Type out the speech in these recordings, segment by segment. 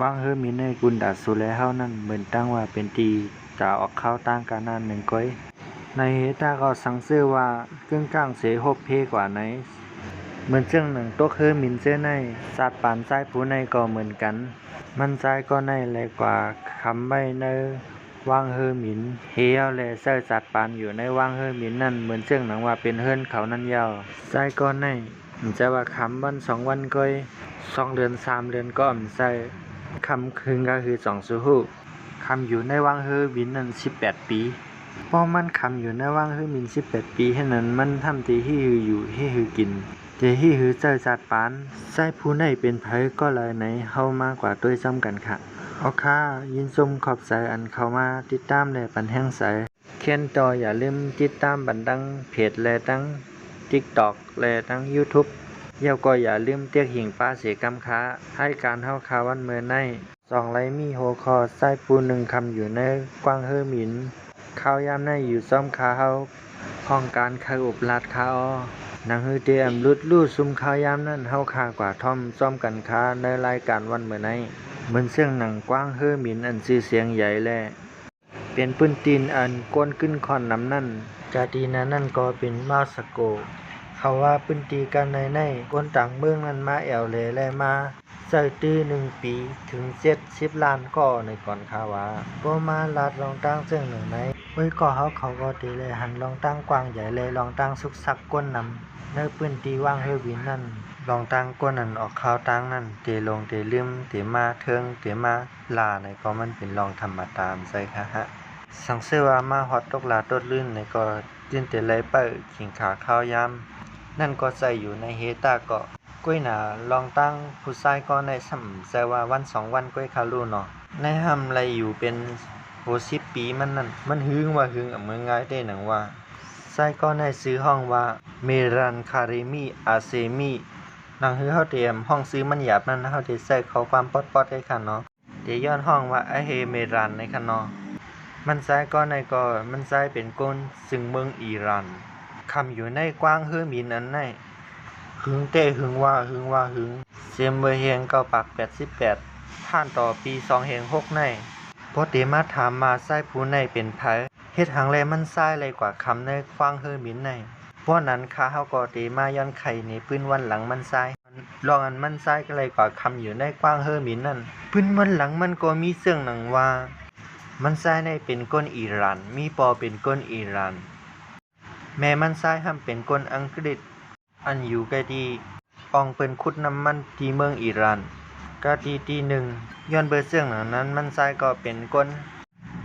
ว่างเฮอมีในกุนดาสุแลเฮานั่นเหมือนตั้งว่าเป็นตีจะออกเข้าตั้งกันนั่นหนึ่งก้อยในเฮตาก็สังเสื้อว่าเครื่องก้างเสฮบเพกว่าไหนเหมือนเจ้งหนึ่งตัวเฮอมินเจ้ในศาสตร์ปานซ้ายผู้ในก็เหมือนกันมันซ้ายก็ในแลกว่าคำใบในว่างเฮอมินเฮียวแลเซอร์ศาสตร์ปานอยู่ในว่างเฮอมินนั่นเหมือนเจ้งหนังว่าเป็นเฮิรนเขานั่นยาวซ้ายก็ในจะว่าคำวัน2 วันก้อย2 เดือน3 เดือนก็อ่ำใส่คำคืนก็คือ2 สุหูคำอยู่ในว่างเฮอบินนั่น18 ปีเพราะมันคำอยู่ในว่างเฮอบิน18 ปีให้นั้นมันทำตีที่ฮืออยู่ที่ฮือกินแต่ที่ฮือเจอจัดปานใส่ผู้ในเป็นไผก็เลยในเฮามากกว่าด้วยซ้ำกันค่ะเอาค่ะยินชมขอบใจอันเข้ามาติดตามและปันแห้งใสเขียนต่ออย่าลืมติดตามบันดังเพจและตั้ง TikTok และตั้ง YouTubeเย้าก็อย่าลืมเตียกหิ่งป้าเสียกำค้าให้การเฮาคาวันเมื่อใน2 ไลมีโหคอใส่ปู1 คำอยู่ในกว้างเฮอหมินข้าวยามในอยู่ซ้อมคาเฮาห้องการคาอุบลาดคาอหนังฮือเตรียมลุดลู่ซุมข้าวยามนั้นเฮาคากว่าท่อมซ้อมกันคาในรายการวันเมื่อในเหมือนเสียงหนังกว้างเฮอหมินอันชื่อเสียงใหญ่แลเป็นปื้นตีนอันก้นขึ้นคอนน้ำนั่นจาตีนั่นก็เป็นมาสโกเขาว่าปื้นตีกันในคนต่างเมืองนั้นมาแอวเลแลมาใส่ตื้อ1 ปีถึง70 ล้านก็ในก่อนคาว่าบ่มาลาดลองตั้งเสียงหนึ่งในไว้ก็เขาก็ตีเลยหันลองตั้งกว้างใหญ่เลยลองตั้งสุกสักก้นนำในปื้นตีว่างเฮอบินนั่นลองตั้งก้นนั่นออกข่าวตั้งนั่นเตลงเตลืมเตมาเทิงเตมาลาในก็มันเป็นลองธรรมดาใช่ค่ะฮะสังเสว่ามาฮอดตกลาตดลื่นในก็ตื่นแต่ไลเปิ้ขิงขาข้าวยามนั่นก็ใส่อยู่ในเฮตาก็ก้วยหนาลองตั้งผู้ชายก็ในซ้ำแซว่าวัน2 วันก้วยคาลูเนาะในหำไรอยู่เป็น10 ปีมันนั่นมันหึงว่าหึงเมืองง่ายได้หนังว่าชายก็ในซื้อห้องว่าเมรันคาเรมีอาเซมีหนังฮือเฮาเตรียมห้องซื้อมันหยาบนั่นเฮาได้ใส่ข้อความป๊อดๆให้ค่ะเนาะเดี๋ยวย้อนห้องว่าไอเฮเมรันในค่ะเนาะมันซ้ายก็ในก็มันซ้ายเป็นก้นซึ่งเมืองอิหร่านคำอยู่ในกว้างเฮอมีนั้นในหึงเต้หึงว่าหึงเซมเบอร์เฮง988ผ่านต่อปี2เฮง6ในพอเตมาถามมาซ้ายผู้ในเป็นไผเฮ็ดหังแลมันซ้ายเลยกว่าคำในกว้างเฮอมีในเพราะนั้นข้าเฮาก็เตมาย้อนไข่ในปืนวันหลังมันซ้ายลองอันมันซ้ายก็เลยกว่าคำอยู่ในกว้างเฮอมีนั่นปืนวันหลังมันก็มีเสื่องหนังว่ามันซ้ายในเป็นก้นอิหร่านมีปอเป็นก้นอิหร่านแม้มันซ้ายห้ามเป็นก้นอังกฤษอันอยู่ใกล้ที่ปองเปิ้นขุดน้ำมันที่เมืองอิหร่านกะที่หนึ่งย้อนเบอร์เสื่องนั้นมันซ้ายก็เป็นก้น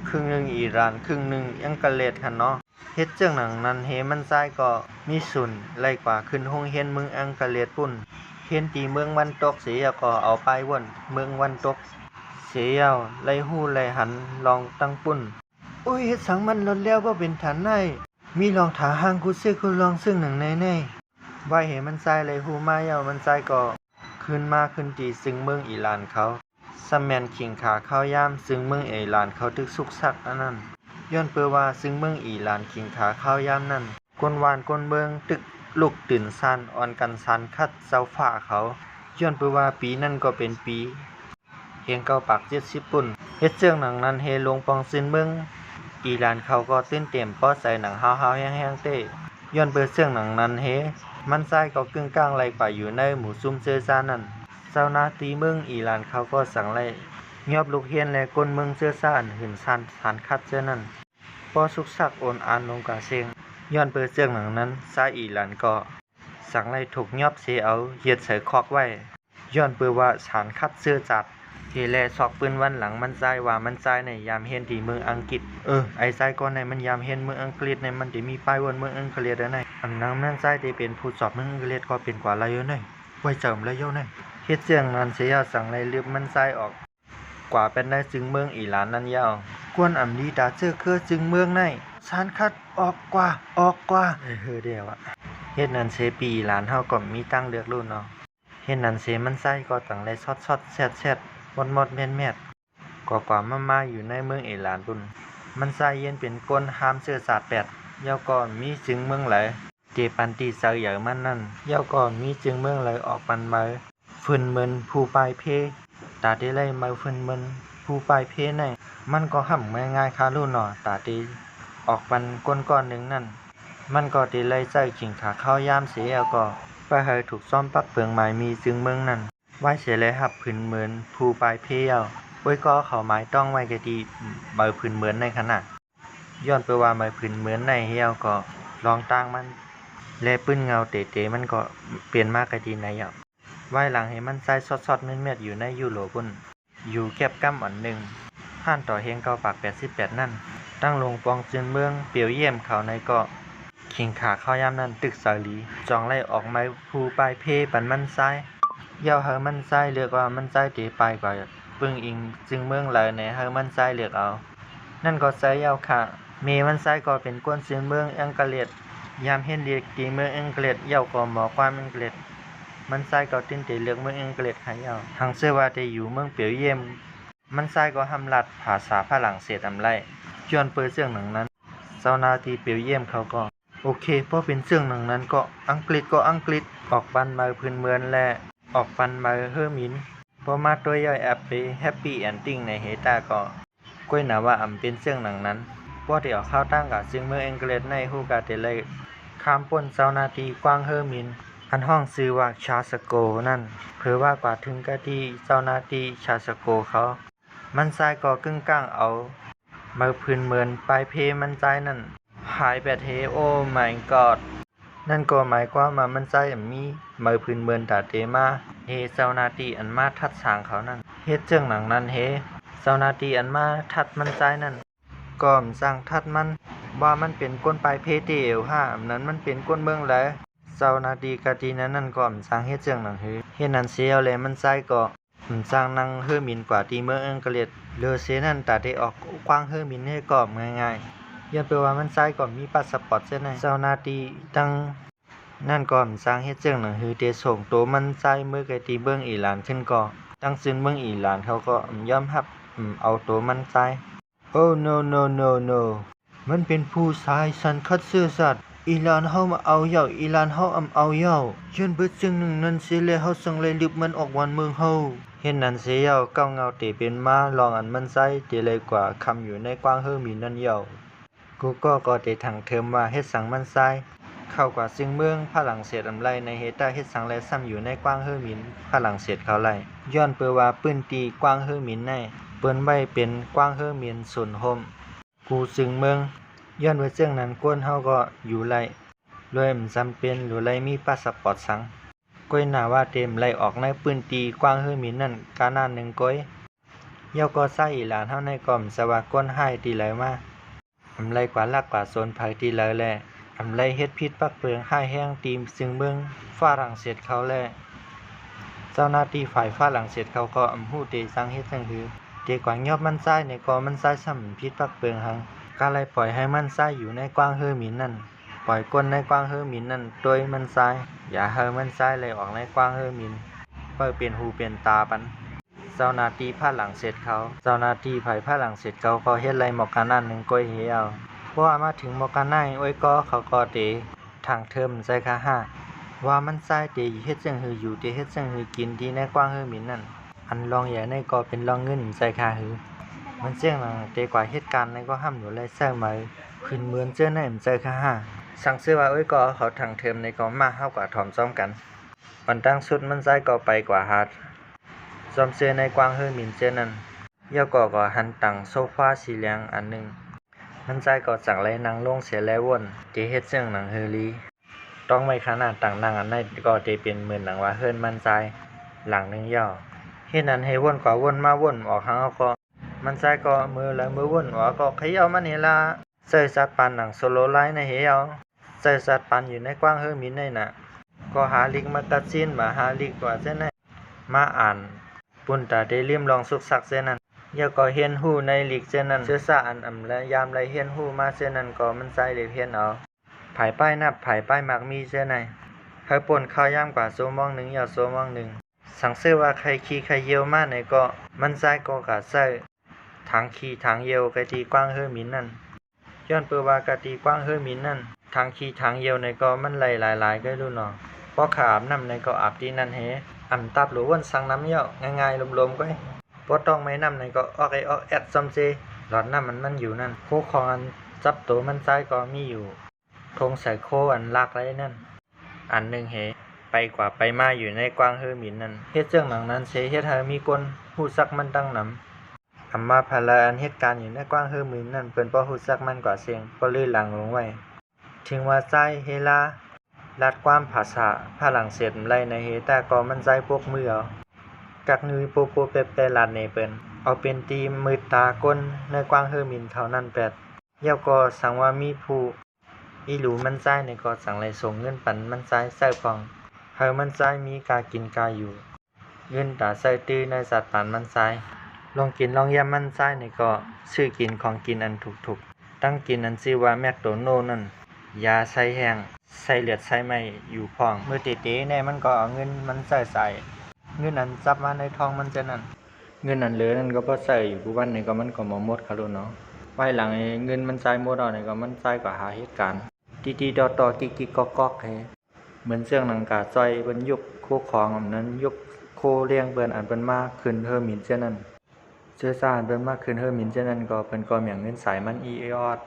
ครึ่งหนึ่งอิหร่านครึ่งหนึ่งอังกฤษค่ะเนาะเฮ็ดเจ้งหนังนั้นเฮมันซ้ายก็มีศูนย์ไล่กว่าขึ้นโรงเรียนเมืองอังกฤษปุ่นเฮ็ดที่เมืองวันตกเสียก็เอาไปวนเมืองวันตกเสียไล่ฮู้ไล่หันลองตั้งปุ่นโอ้ยเฮ็ดสังมันลดแล้วบ่เป็นฐานได้มีลองถาหางกูซื้อกูลองซึ่งหนังแน่ๆว่าเห็นมันซ้ายไล่ฮู้มาเยามันซ้ายก็ขึ้นมาขึ้นที่ซึ่งเมืองอิหร่านเขาสแมนขิงขาข้าวยามซึ่งเมืองอิหร่านเขาตึกสุกซักอันนั้นย้อนเปือว่าซึ่งเมืองอิหร่านขิงขาข้าวยามนั้นกวนวานกวนเมืองตึกลุกตื่นซันอ่อนกันซันคัดเจ้าฟ้าเขาย้อนเปือว่าปีนั้นก็เป็นปีเฮง970ปุ่นเฮ็ดเรื่องหนังนั้นเฮลงปองซึ่งเมืองอิหร่านเขาก็ตื่นเต้นเพราะใส่หนังฮาวๆแห้งๆเต้ย้อนเปิดเรื่องหนังนั้นเฮมันซ้ายก็กึ่งกลางไหลกว่าอยู่ในหมู่ซุ่มเสื้อซ่านั่นเจ้าหน้าที่เมืองอิหร่านเขาก็สั่งไล่ยอบลูกเฮียนและก้นเมืองเสื้อซ่าอันหื่นซันสารคัดเสื้อนั่นพอสุกซักโอนอ่านลงกาเซงย้อนเปิดเรื่องหนังนั้นซ้ายอิหร่านก็สั่งไล่ถูกยอบเสียเอาเหยียดใส่คอกไว้ย้อนเปิดว่าสารคัดเสื้อจัดเฮแลซอกปืนวันหลังมันซ้ายว่ามันซ้ายในยามเฮียนที่เมืองอังกฤษไอ้ซ้ายก่อนในมันยามเฮียนเมืองอังกฤษในมันสิมีป้ายวนเมืองอังกฤษได้อันนั้นมันซ้ายที่เป็นผู้สอบเมืองอังกฤษก็เป็นกว่าลายในไว้เจิมลายในเฮ็ดเสียงนั้นเสียสั่งไล่ลืบมันซ้ายออกกว่าเป็นได้จึงเมืองอิหร่านนั้นยาวกวนอำดีตาเจอคือจึงเมืองในสารคัดออกกว่าเดียวอะเฮ็ดนั้นเสปีอิหร่านเฮาก็มีตั้งเลือกรุ่นเนาะเฮ็ดนั้นเสมันซ้ายก็ตั้งไล่ซอดๆแซ่ดหมดแม่ดก็กว่ามาอยู่ในเมืองอิหร่านปุ่นมันซ้ายเย็นเป็นก้นห้ามเสื้อสาด8ยาวก็มีจึงเมืองไหลเจปันตีเซาอย่างมันนั่นยาวก็มีจึงเมืองไหลออกปันมาฝืนเหมือนผู้ปลายเพ ตาที่ไล่มาฟื้นมันผู้ปลายเพในมันก็ห่ำง่ายๆคาลู่หนอตาที่ออกปันก้นก้อนหนึ่งนั่นมันก็ที่ไล่ใจขิงขาเข้ายามเสียก็ไปให้ถูกซ่อมปักเปิงหมายมีจึงเมืองนั่นไว้เสียเลยหับผืนเหมือนผู้ปลายเพเอาไว้ก็เขาหมายต้องไว้กะดีเบอผืนเหมือนในขณะย้อนไปว่าหมายผืนเหมือนในเฮียวก็ลองตั้งมันแลปื้นเงาเต๋ๆมันก็เปลี่ยนมากกะดีในอ่ะไว้หลังให้มันใส่ซอดๆเม็ดๆอยู่ในยูโรปุ่นอยู่แก็บกั้มอันหนึ่งผ่านต่อเฮงเกาปาก88นั่นตั้งลงปองจืนเมืองเปียวเยี่ยมเขาในเกาะขิงขาเข้ายามนั้นตึกสาลีจองไล่ออกไม้ภูปลายเพปันมันซ้ายเย่าเฮอมันซ้ายเลือกว่ามันซ้ายตีไปกว่าปึ้งอิงจึงเมืองเลยในเฮอมันซ้ายเลือกเอานั่นก็ใส่เย่าค่ะเมมันซ้ายก็เป็นกวนจืนเมืองอังกฤษยามเห็นเรียกตีเมืองอังกฤษเย่าก็หมอความอังกฤษมันซ้ายก็ติ้นตีเลือกเมืองอังกฤษให้เย่าทางเสื้อว่าได้อยู่เมืองเปียวเยี่ยมมันซ้ายก็หำลัดภาษาฝรั่งเศสอำไล่จวนเปิดเรื่องหนังนั้นชาวนาที่เปียวเยี่ยมเขาก็โอเคเพราะเป็นเรื่องหนังนั้นก็อังกฤษก็อังกฤษออกปันมาพื้นเมืองและออกปันมาเฮอมินพอมาตัวย่อยแอปไปแฮปปี้แอนดิ้งในเฮตาก็ก้อยหนาว่าอำเป็นเรื่องหนังนั้นเพราะที่ออกเข้าตั้งกับซึ่งเมืองอังกฤษในฮูกาเตเลยข้ามพ้นชาวนาที่กว้างเฮอมินอันห้องซื้อว่าชาสโกนั่นเผอว่ากว่าถึงกะที่ชาวนาที่ชาสโกเขามันซ้ายก็กึ่งกลางเอามาพื้นเมืองปลายเพมันซ้ายนั่นหายแบบเฮโอ้ my god นั่นก็หมายความว่ามันซ้ายมีมาพื้นเมืองตาเตมาเฮชาวนาที่อันมาทัดสางเขานั่นเฮ็ดเรื่องหนังนั้นเฮชาวนาที่อันมาทัดมันซ้ายนั่นก็สร้างทัดมันว่ามันเป็นก้นปลายเพเตเอวห้านั้นมันเป็นก้นเมืองแหละชาวนาที่กะทีนั้นก็สร้างเฮ็ดเรื่องหนังเฮ็ดนั้นเสียแล้วมันซ้ายก็สร้างนังเฮอมินกว่าที่เมืองอังกฤษเลอเซนั่นตาได้ออกกว้างเฮอมินให้กอบง่ายๆยันไปว่ามันซ้ายก็มีพาสปอร์ตเส้นในชาวนาตีตั้งนั่นก็สร้างเฮ็ดเรื่องหนังฮือเตส่งโตมันซ้ายเมื่อไกตีเมืองอิหร่านขึ้นก็ตั้งซึ่งเมืองอิหร่านเขาก็ยอมรับเอาโตมันซ้ายโอ้ no no no no มันเป็นผู้ชายสันคัดซื่อสัตย์อิหร่านเฮามาเอาเหย้าอิหร่านเฮาเอาเหย้าจนเบิดซึ่งหนึ่งนั้นเสียแล้วเฮาสังเลยลึกมันออกวันเมืองเฮาเห็นนั้นเสียเหย้าเก้าเงาเตเป็นมาลองอันมันใส่เตเลยกว่าคำอยู่ในกว้างเฮอมีนั่นเหย้ากูก็เตถังเทิมว่าเฮ็ดสังมันใส่เข้ากว่าซึ่งเมืองฝรั่งเศสอำไลในเฮตาเฮ็ดสังและซ้ำอยู่ในกว้างเฮอมินฝรั่งเศสเขาไล่ย้อนเปว่าปื้นตีกว้างเฮอมินในเปิ้นไว้เป็นกว้างเฮอมินศูนย์โฮมกูซึ่งเมืองย้อนไว้เรื่องนั้นกวนเฮาก็อยู่ไล่รวยจำเป็นหรือไล่มีพาสปอร์ตสังก้อยหน้าว่าเต็มไล่ออกในปื้นตีกว้างเฮอมินนั่นกานาหนึ่งก้อยเยาก็ใส่อีหลานเฮาในก่อมสว่าก้นให้ตีไหลมาอำไลกว่าลักกว่าโซนภัยตีไหลแลอำไลเฮ็ดพิษปักเปิงให้แห้งตีมซึ่งเมืองฝรั่งเศสเขาแลเจ้าหน้าที่ฝ่ายฝรั่งเศสเขาก็ฮู้เตสังเฮ็ดจังหือเตกว่ายอบมันซ้ายในก็มันซ้ายซ้ำพิษปักเปิงหังก็เลยปล่อยให้มันซ้ายอยู่ในกว้างเฮอมินนั่นปล่อยก้นในกว้างเฮอมินนั่นโดยมันซ้ายอย่าให้มันซ้ายเลยออกในกว้างเฮอมินเปิดเปลี่ยนหูเปลี่ยนตาปันเจ้าหน้าที่ฝรั่งเศสเขาเจ้าหน้าที่ฝ่ายฝรั่งเศสเขาก็เฮ็ดไรหมอกกันนั่นนึงก้อยเหี่ยวเพราะว่ามาถึงหมอกกันนั่นโอ้ยก็เขาก็เตทางเทิมใส่ค่า5ว่ามันซ้ายเตเฮ็ดจังหืออยู่เตเฮ็ดจังหือกินที่ในกว้างเฮอมินนั่นอันลองอย่าในก็เป็นลองเงินใส่ค่าหือมันเสี่ยงนะเตกว่าเหตุการณ์ในก็ห้ามอยู่ไรแซ่มาขึ้นเหมือนเจ้าในใส่ค่า5สั่งซื้อว่าโอ้ยก็เขาทางเทิมในก็มาเฮากว่าถอมซ้อมกันวันตั้งสุดมันซ้ายก็ไปกว่าฮาดซ้อมเสื้อในกว้างเฮอมินเจ้านั้นเย่าก็หันตังโซฟาสีเหลืองอันนึงมันซ้ายก็สั่งไรนางลงเสียแล้ววนเตเฮ็ดเรื่องหนังเฮอลีต้องไม่ขนาดต่างนางอันในก็เตเป็นเหมือนหนังว่าเฮิรนมันซ้ายหลังนึงย่อเฮ็ดนั้นให้วนกว่าวนมาวนออกหางเอาก็มันซ้ายก็มือแล้วมือวนออกก็เขย่ามันนี่ล่ะใส่สัตว์ปานหนังโซโลไลน์ในเหี่ยวใส่สัตว์ปานอยู่ในกว้างเฮอมินในน่ะก็หาลิกมาตัดสินมาหาลิกว่าเส้นนั้นมาอ่านปุ่นตาได้เลี่ยมลองสุกสักเส้นนั้นอย่าก็เฮียนฮู้ในลิกเส้นนั้นเสื้อสะอันและยามไรเฮียนฮู้มาเส้นนั้นก็มันใส่เลยเฮียนเอาไผป้ายนับไผป้ายมักมีเส้นไหนเฮาป่นข้าวยามกว่าโซมอง1อย่าโซมอง1สังซื้อว่าใครขี้ใครเหี่ยวมาไหนก็มันใส่ก็กะใส่ทางขี้ทางเหี่ยวกะที่กว้างเฮอมินนั่นย้อนเปว่ากะที่กว้างเฮอมินนั่นทางขี้ทางเหี่ยวในก็มันไหลหลายๆก็รู้เนาะเพราะขาอาบน้ำในก็อาบที่นั่นเฮ อันตับหรือวนสังน้ำเยอะง่ายๆลมๆก็บ่ต้องไม่น้ำในก็ออกแอดซัมเซหลอดน้ำมันอยู่นั่นโคของอันจับตัวมันซ้ายก็มีอยู่ธงใส่โคอันลากไรนั่นอันหนึ่งเหไปกว่าไปมาอยู่ในกว้างเฮอหมินนั่นเฮ็ดเจ้งหนังนั้นเสเฮ็ดให้มีคนฮู้ซักมันตั้งนำมาภาระอันเหตุการณ์อยู่ในกว้างเฮอหมินนั่นเปิ้นบ่ฮู้ซักมันกว่าเสียงก็เลยหลังลงไว้ถึงว่าใจเฮลาลัดความภาษาฝรั่งเศสไล่ในเฮแต่ก็มันใจพวกมือเอากักนุยโปโปเปเปลาดในเปิ้นเอาเป็นตีมือตาก้นในกว้างเฮอหมินเท่านั้นแปดเยี่ยวก็สังว่ามีผู้อีหลูมันใจในก็สั่งไล่ส่งเงินปันมันใจใส่ฟองเฮามันใจมีกากินกาอยู่เงินตาใส่ตื้อในสัตว์ปานมันใจลองกินลองยำมันใจในก็ซื้อกินของกินอันถูกๆตั้งกินอันชื่อว่าแมคโดนัลด์นั่นยาใส่แห้งใส่เลือดใส่ไหมอยู่พองมือเต๋ๆแน่มันก็เอาเงินมันใส่เงินนั้นจับมาในท้องมันจะนั่นเงินนั้นเหลือนั่นก็บ่ใส่อยู่ผู้วันนี่ก็มันก็บ่หมดค่ะลูกเนาะไว้หลังเงินมันใส่หมดเอานี่ก็มันใส่ก็หาเหตุการณ์ติๆต่อๆกิ๊กๆก๊อกๆให้เหมือนเสื่องหนังกาซอยเพิ่นยกโคของอันนั้นยกโคเลี้ยงเปิ้นอันเพิ่นมาขึ้นเฮอหมินเช่นนั้นเสื้อซ่านเพิ่นมาขึ้นเฮอหมินเช่นนั้นก็เพิ่นก็เหมียงเงินสายมันอีออด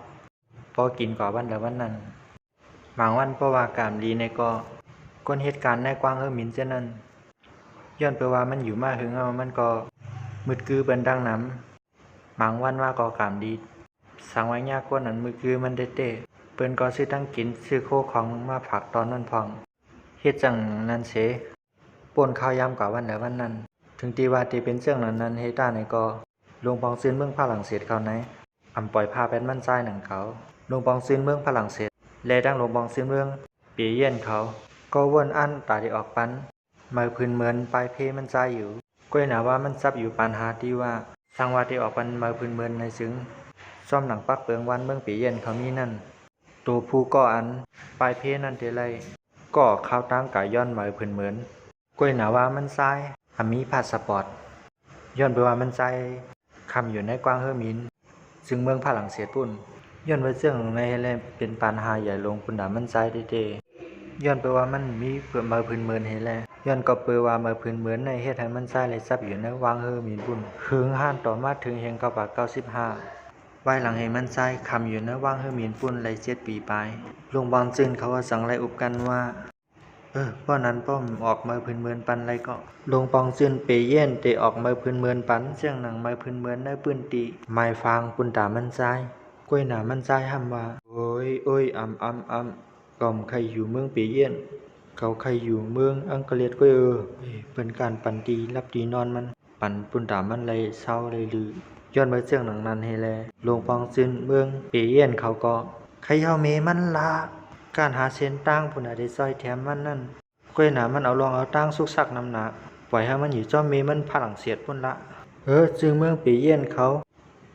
พอกินก่อวันละวันนั้นบางวันเพราะว่าการดีในก็คนเหตุการณ์ในกว้างเฮอหมินเช่นนั้นย้อนไปว่ามันอยู่มาถึงเอามันก็มืดคือเปิ้นดังน้ำบางวันว่าก็การดีสังไว้ยากกว่านั้นมือคือมันเต้เปิ้นก็ซื้อตั้งกินซื้อโคของมาฝากตอนนั้นพองเฮ็ดจังนั้นเสป่นข้าวยามกว่าวันละวันนั้นถึงตีว่าที่เป็นเรื่องนั้นเฮต้าในก็ลงปองซื้อเมืองฝรั่งเศสเขาไหนปล่อยพาเป็นมันซ้ายหนังเขาลงปองซื้อเมืองฝรั่งเศสแลดังลงปองซื้อเมืองเปียเยี่ยนเขาก็วนอันตาที่ออกปันมือพื้นเหมือนปลายเพมันซ้ายอยู่ก้อยหนาว่ามันซับอยู่ปัญหาที่ว่าสังว่าที่ออกปันมือพื้นเหมือนในซึ้งซ่อมหนังปักเปิงวันเมืองเปียเยี่ยนเขามีนั่นตัวผู้ก็อันปลายเพนั่นเทไรก็เข้าตั้งกายย้อนมือพื้นเหมือนก้อยหนาว่ามันซ้ายมีพาสปอร์ตย้อนไปว่ามันใจคำอยู่ในกว้างเฮอหมินซึ่งเมืองฝรั่งเศสปุ่นย้อนไปเรื่องในแลเป็นปัญหาใหญ่ลงปุ่นดามันใจเด้ย้อนไปว่ามันมีเพื่อมาพื้นเมือนให้แลย้อนก็เปว่ามาพื้นเมือนในเฮ็ดให้มันใจเลยซับอยู่ในวางเฮอหมินปุ่นถึงห้านต่อมาถึงเฮงกว่า95ไว้หลังให้มันใจคำอยู่ในวางเฮอหมินปุ่นเลย7ปีไปลงบางจึงเขาว่าสั่งไล่อุบกันว่าป้อนั้นป้อมออกมาพื้นเมือนปันไรก็ลงปองซึนเปเย่นเตออกมาพื้นเมือนปันเสียงหนังมาพื้นเมือนในปืนตีไม้ฟางปุนตามันใจก้วยหนามันใจห้ำว่าโอ้ยก่อมใครอยู่เมืองเปเย่นเขาใครอยู่เมืองอังกฤษก็เป็นการปันตีรับตีนอนมันปันปุนตามันเลยเศร้าเลยลือย้อนมาเสียงหนังนั้นให้แลลงปองซึนเมืองเปเย่นเขาก็ใครเฮาเมมันละการหาเส้นตั้งพุ่นได้ซอยแถมมันนั่นก้อยหนามันเอาลองเอาตั้งสุกซักน้ำหนักปล่อยให้มันอยู่จ้อมเมมันฝรั่งเศสพุ่นละจึงเมืองปีเยี่ยนเขา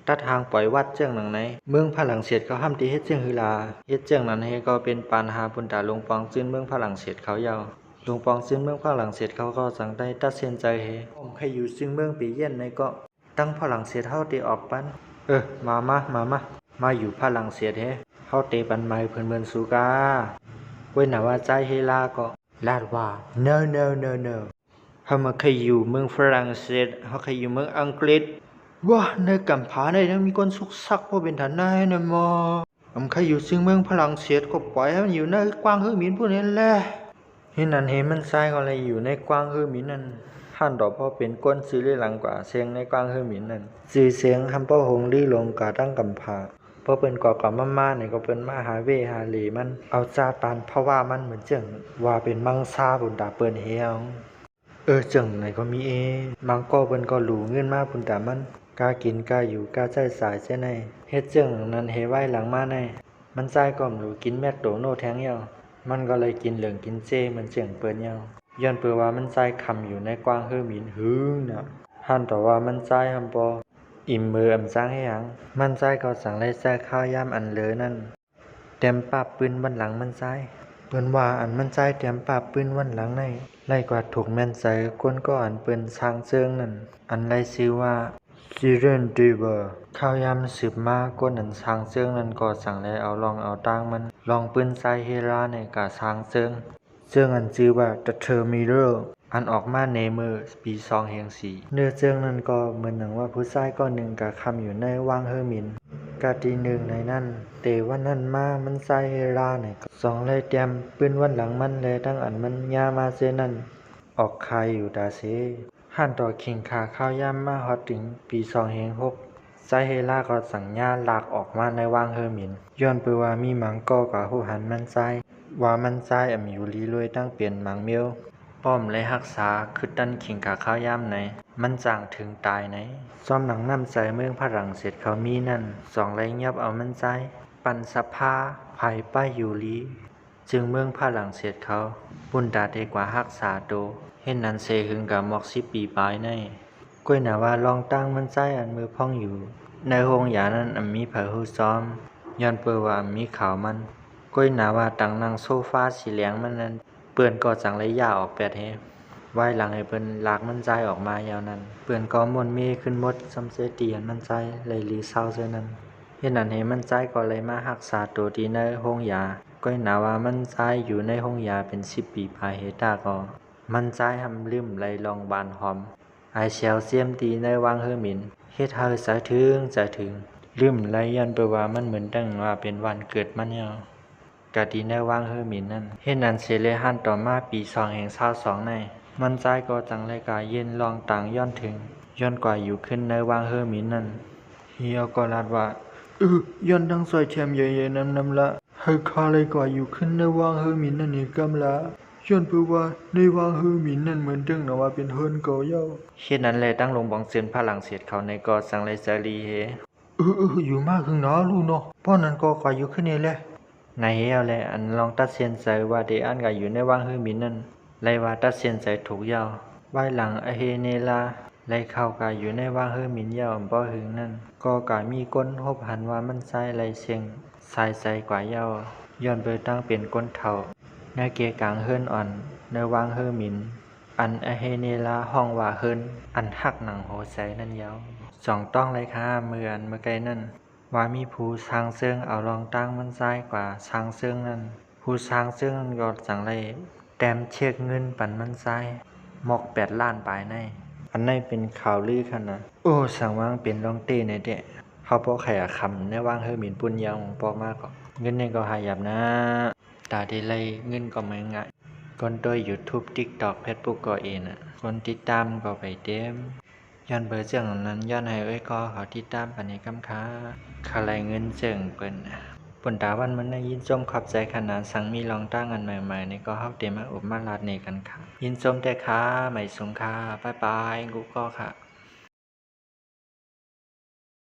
ตัดทางปล่อยวัดเจ้งหนังไหนเมืองฝรั่งเศสเขาห้ามตีเฮ็ดเจ้งฮือลาเฮ็ดเจ้งนั้นให้ก็เป็นปัญหาพุ่นตาลงปองซึ่งเมืองฝรั่งเศสเขายาวลงปองซึ่งเมืองฝรั่งเศสเขาก็สั่งได้ตัดสินใจผมใครอยู่ซึ่งเมืองปีเยี่ยนในก็ตั้งฝรั่งเศสเฮาตีออกปันมาอยู่ฝรั่งเศสเฮาเตปันไม้เพิ่นเมือนสูกาเว้นน่ะว่าใจเฮลาก็ลาดว่า no เฮามาเคยอยู่เมืองฝรั่งเศสเฮาเคยอยู่เมืองอังกฤษว่าในกำผาในมีคนสุกซักบ่เป็นฐานนายนะหมอเคยอยู่ซึ่งเมืองฝรั่งเศสก็ปล่อยให้มันอยู่ในกว้างเฮือหมินพวกนี้แหละเห็นนั่นเห็นมันทรายก็เลยอยู่ในกว้างเฮือหมินนั่นท่านดอกพอเป็นก้นซื้อหลังกว่าเสียงในกว้างเฮือหมินนั่นชื่อเสียงคำพ่อหงลี่ลงกาตั้งกำผาพอเป็นก่อกับมาเนี่ยก็เป็นมาหาเวหาเหลมันเอาซาตานเพราะว่ามันเหมือนจังว่าเป็นมังซาบุญตาเปิ้นเฮียงจังไหนก็มีมังก็เปิ้นก็หลูเงินมาบุญตามันกากินกาอยู่กาใจสายเช่นไหนเฮ็ดจังนั้นเฮไว้หลังมาในมันใจก่อมหลูกินแมคโดนัลด์แทงเหี่ยวมันก็เลยกินเหลืองกินเจมันเจียงเปิ้นเหี่ยวย้อนเปื่อว่ามันใจคำอยู่ในกว้างเฮือหมินหึงน่ะหันต่อว่ามันใจหำบ่อิ่มมือสร้างให้หยังมันใจก็สั่งไล่แซ่ข้าวยามอันเลอนั่นเต็มปากปืนบันหลังมันใจเปิ้นว่าอันมันใจเต็มปากปืนวันหลังในไล่กว่าถูกแม่นใส่ก้นก็อันเปิ้นช้างเจิงนั่นอันไล่ชื่อว่าซีเรนดีเวอร์ข้าวยามสืบมาก้นอันช้างเจิงนั่นก็สั่งไล่เอาลองเอาตั้งมันลองปืนใส่เฮราในกะช้างเจิงอันชื่อว่า The Terminator อันออกมาในมือปี2004เนื้อเรื่องนั้นก็เหมือนหนังว่าผู้ชายก็หนึ่งกะคำอยู่ในว่างเฮอร์มินกะทีหนึ่งในนั้นเตวันนั้นมามันใส่ลาเนี่ยสองเลยเตรียมปืนวันหลังมันเลยทั้งอันมันยามาเซนั้นออกคายอยู่ดาเซหันต่อขิงขาข้าวย่ำมาฮอดถึงปี2006ไซเฮล่าก็สั่งญาลากออกมาในว่างเฮอร์มินย้อนไปว่ามีหมังก็กับหูหันมันไซว่ามันไซอำอยู่ลีรวยตั้งเปลี่ยนหมังเมียวป้อมและรักษาคือตั้นขิงขาข้าวย่ำไหนมันจางถึงตายไหนซ้อมหนังน้ำใจเมืองฝรั่งเศสเขามีนั่นสองไรเงียบเอามันไซปันสภาภายป้ายอยู่ลีจึงเมืองฝรั่งเศสเขาบุญดาเดกว่ารักษาโตเห็นนันเซหึงกับมอก10 ปีปลายในก้วยหนาว่าลองตั้งมันใจอันมือพ่องอยู่ในโรงยานั้นมีเผาหูซ้อมย้อนเปิดว่ามีข่าวมันก้วยหนาว่าตังนั่งโซฟาสีเหลืองมันนั้นเปื่อนก็จังไรยาออกแปดเฮไว้หลังให้เปิ้นลากมันใจออกมายาวนั้นเปื่อนก็มวนเมขึ้นหมดซ้ำเสเตียนมันใจเลยลีเศร้าเสียนั้นเห็นนั้นให้มันใจก็เลยมารักษาตัวที่ในโรงยาก้อยหนาว่ามันใจอยู่ในห้องยาเป็น10 ปีภายเฮตาก็มันใจหำลืมไหลลองบานหอมไอเชลเซียมตีในวางเฮอร์มินเฮ็ดเฮาสะถึงลืมไหลยันไปว่ามันเหมือนดังว่าเป็นวันเกิดมันเนี่ยกะดีในวางเฮอร์มินนั่นเฮ็ดนั้นเสเลหันต่อมาปี2022ในมันใจก็จังไรกาเย็นลองต่างย้อนถึงย้อนกว่าอยู่ขึ้นในวางเฮอร์มินนั่นเฮียก็ลาดว่าย้อนทั้งซอยแชมใหญ่ๆนำละให้ข้าเลยกว่าอยู่ขึ้นในวางเฮอร์มินนั่นนี่กำละย้อนเพื่อว่าในวางเฮอร์มินนั่นเหมือนเรื่องนะว่าเป็นเฮิร์นก่อเย้าเช่นนั้นเลยตั้งลงบองเซียนฝรั่งเศสเขาในกอสังไรซาลีเฮอยู่มากขึ้นเนาะลูกเนาะเพราะนั้นก็กว่าอยู่ขึ้นนี่แหละในเฮาแหละอันลองตัดเซียนใจว่าเดอันก็อยู่ในวางเฮอร์มินนั่นไลว่าตัดเซียนใจถูกเย้าไว้หลังอเฮเนลาไลเข้ากาอยู่ในวางเฮอร์มินเย้าบ่หึงนั่นก็กามีก้นฮบหันว่ามันใส่ไลเซียงสายใจกว่าเย้าย้อนไปตั้งเป็นก้นเฒ่าในเกกลางเฮิรนอ่อนในวางเฮอร์มินอันอเฮเนลาห้องว่าเฮิรนอันหักหนังโหใสนั่นยาวสองต้องเลยค่ะเมื่อไกลนั่นว่ามีผู้สร้างเซิงเอารองตั้งมันซ้ายกว่าสร้างเซิงนั่นผู้สร้างเซิงนั่นก็จังไรแต้มเช็คเงินปันมันซ้ายหมอก8 ล้านปลายในอันในเป็นข่าวลือคั่นนะโอ้สั่งวางเป็นรองเต้ในเดะเขาบ่ใครคำในวางเฮอร์มินปุ่นยาวปอมากก็เงินนี่ก็หายับนะตาได้ไล่เงินก็ไม่ง่ายคนโดย YouTube TikTok Facebook ก็เองน่ะคนติดตามก็ไปเต็มย้อนเบอร์เจังนั้นย้อนให้ไว้ก็เขาติดตามปานนี้กำค้าคาไลเงินเจิงเปิ้นปุ่นตาวันมันได้ยินชมขอบใจขนาดสังมีลองตั้งอันใหม่ๆนี่ก็เฮาเต็มมาอุบมาลาดในกันค่ะยินชมแต่ค่ะไม่สงค่ะบ๊ายบายกูก็ค่ะ